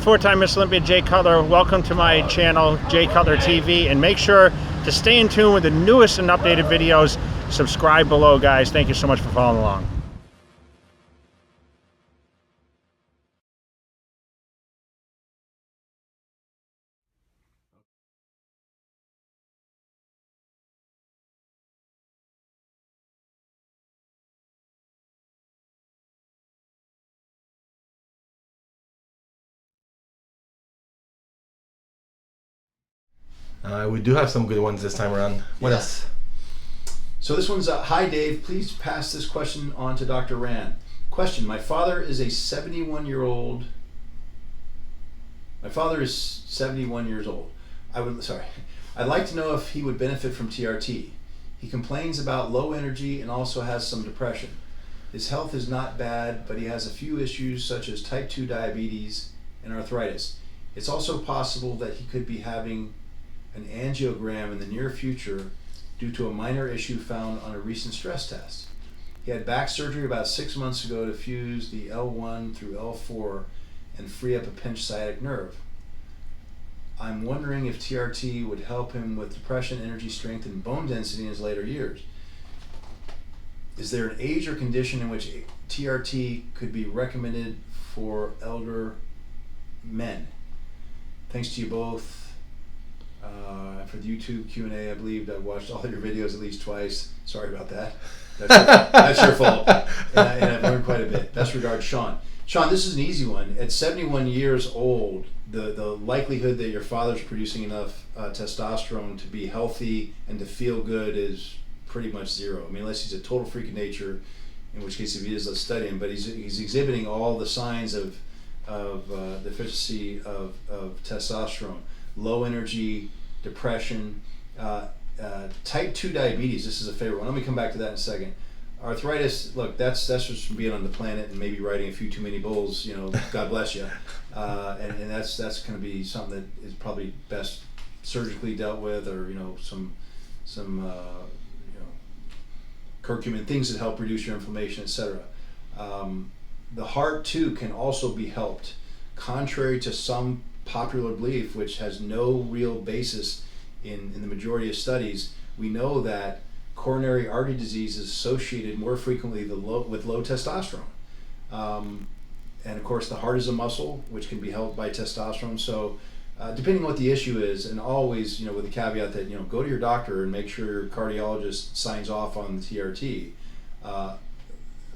four-time Miss Olympia Jay Cutler. Welcome to my channel, Jay Cutler TV, and make sure to stay in tune with the newest and updated videos. Subscribe below, guys. Thank you so much for following along. We do have some good ones this time around. What else? So this one's, hi Dave, please pass this question on to Dr. Rand. Question, my father is 71 years old. I'd like to know if he would benefit from TRT. He complains about low energy and also has some depression. His health is not bad, but he has a few issues such as type 2 diabetes and arthritis. It's also possible that he could be having an angiogram in the near future due to a minor issue found on a recent stress test. He had back surgery about 6 months ago to fuse the L1 through L4 and free up a pinched sciatic nerve. I'm wondering if TRT would help him with depression, energy, strength, and bone density in his later years. Is there an age or condition in which TRT could be recommended for elder men? Thanks to you both. For the YouTube Q&A, I believe I've watched all of your videos at least twice. Sorry about that. That's your fault. And I've learned quite a bit. Best regards, Sean. Sean, this is an easy one. At 71 years old, the likelihood that your father's producing enough testosterone to be healthy and to feel good is pretty much zero. I mean, unless he's a total freak of nature, in which case if he is, let's study him. But he's exhibiting all the signs of deficiency of testosterone. Low energy, depression, type 2 diabetes. This is a favorite one. Let me come back to that in a second. Arthritis, look, that's just from being on the planet and maybe riding a few too many bulls, you know, God bless you. And that's going to be something that is probably best surgically dealt with, or, you know, some curcumin, things that help reduce your inflammation, etc. The heart too can also be helped, contrary to some popular belief, which has no real basis in the majority of studies. We know that coronary artery disease is associated more frequently with low testosterone. And of course the heart is a muscle which can be helped by testosterone. So depending on what the issue is, and always, you know, with the caveat that, you know, go to your doctor and make sure your cardiologist signs off on the TRT.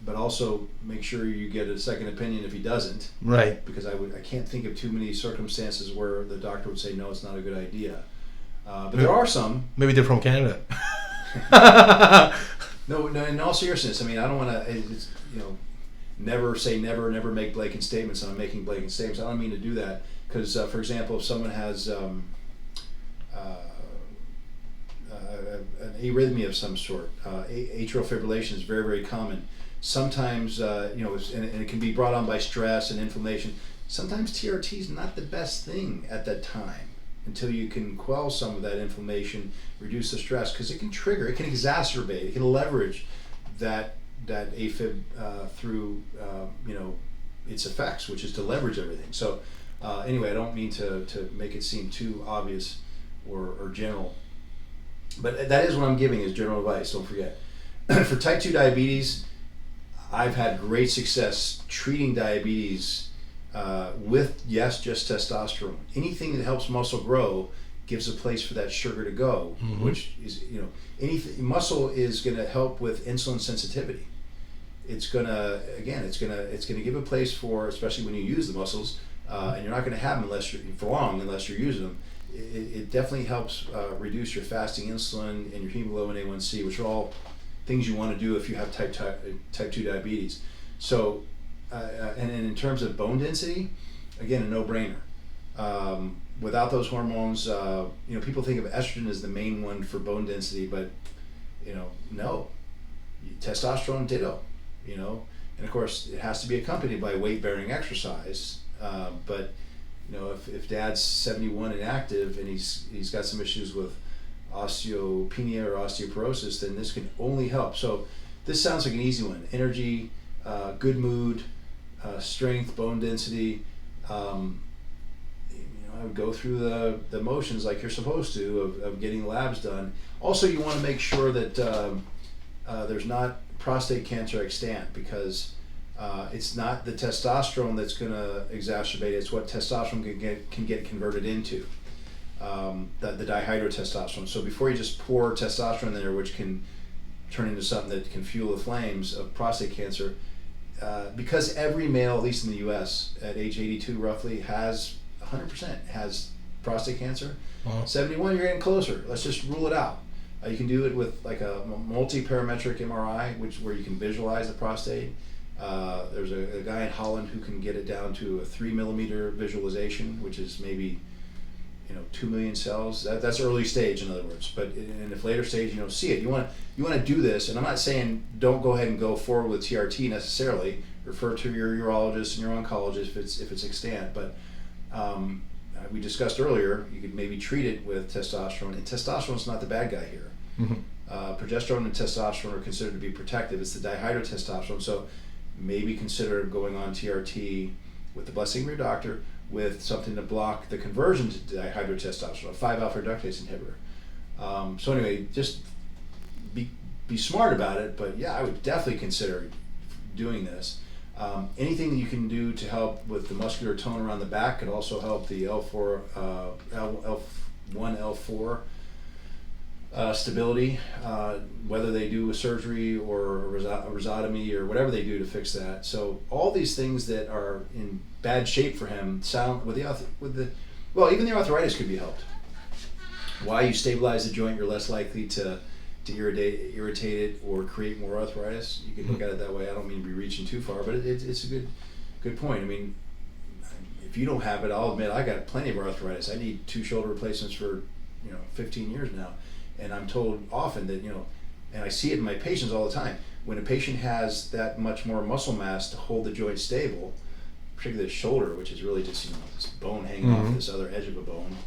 But also make sure you get a second opinion if he doesn't. Right. Because I can't think of too many circumstances where the doctor would say, no, it's not a good idea. But there are some. Maybe they're from Canada. No, in all seriousness, I mean, I don't want to, you know, never say never, never make blatant statements, and I'm making blatant statements. I don't mean to do that, because, for example, if someone has an arrhythmia of some sort, atrial fibrillation is very, very common. Sometimes, you know, and it can be brought on by stress and inflammation. Sometimes TRT is not the best thing at that time until you can quell some of that inflammation, reduce the stress, because it can trigger, it can exacerbate, it can leverage that AFib through, you know, its effects, which is to leverage everything. So anyway, I don't mean to make it seem too obvious or general, but that is what I'm giving as general advice, don't forget. For type 2 diabetes, I've had great success treating diabetes with, yes, just testosterone. Anything that helps muscle grow gives a place for that sugar to go, which is, you know, anything. Muscle is going to help with insulin sensitivity. It's going to, again, it's going to give a place for, especially when you use the muscles, and you're not going to have them for long unless you're using them. It definitely helps reduce your fasting insulin and your hemoglobin A1C, which are all things you want to do if you have type 2 diabetes. So, and in terms of bone density, again, a no-brainer. Without those hormones, you know, people think of estrogen as the main one for bone density, but, you know, no. Testosterone, ditto, you know. And of course, it has to be accompanied by weight-bearing exercise. But, you know, if Dad's 71 and active, and he's got some issues with osteopenia or osteoporosis, then this can only help. So this sounds like an easy one. Energy, good mood, strength, bone density. go through the motions like you're supposed to of getting labs done. Also, you want to make sure that there's not prostate cancer extant, because it's not the testosterone that's going to exacerbate it. It's what testosterone can get converted into, the dihydrotestosterone. So before you just pour testosterone in there, which can turn into something that can fuel the flames of prostate cancer, because every male, at least in the U.S., at age 82 roughly, has 100% has prostate cancer. Wow. 71, you're getting closer. Let's just rule it out. You can do it with like a multi-parametric MRI, where you can visualize the prostate. There's a guy in Holland who can get it down to a 3 millimeter visualization, which is maybe 2 million cells. That's early stage, in other words. But in the later stage, you don't see it. You want to do this, and I'm not saying don't go ahead and go forward with TRT necessarily. Refer to your urologist and your oncologist if it's extant. But we discussed earlier, you could maybe treat it with testosterone, and testosterone is not the bad guy here. Progesterone and testosterone are considered to be protective. It's the dihydrotestosterone. So maybe consider going on TRT with the blessing of your doctor, with something to block the conversion to dihydrotestosterone, a 5-alpha reductase inhibitor. So anyway, just be smart about it. But yeah, I would definitely consider doing this. Anything that you can do to help with the muscular tone around the back could also help the L4, L1, L4 stability, whether they do a surgery or a rhizotomy or whatever they do to fix that. So all these things that are in bad shape for him sound even the arthritis could be helped. Why you stabilize the joint, you're less likely to irritate it or create more arthritis. You can look at it that way. I don't mean to be reaching too far, but it's a good point. I mean, if you don't have it, I'll admit I got plenty of arthritis. I need 2 shoulder replacements for 15 years now. And I'm told often that, and I see it in my patients all the time, when a patient has that much more muscle mass to hold the joint stable, particularly the shoulder, which is really just, this bone hanging off this other edge of a bone,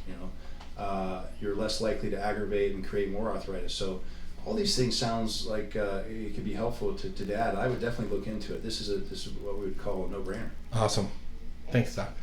you're less likely to aggravate and create more arthritis. So all these things sounds like it could be helpful to Dad. I would definitely look into it. This is what we would call a no-brainer. Awesome. Thanks, Doc.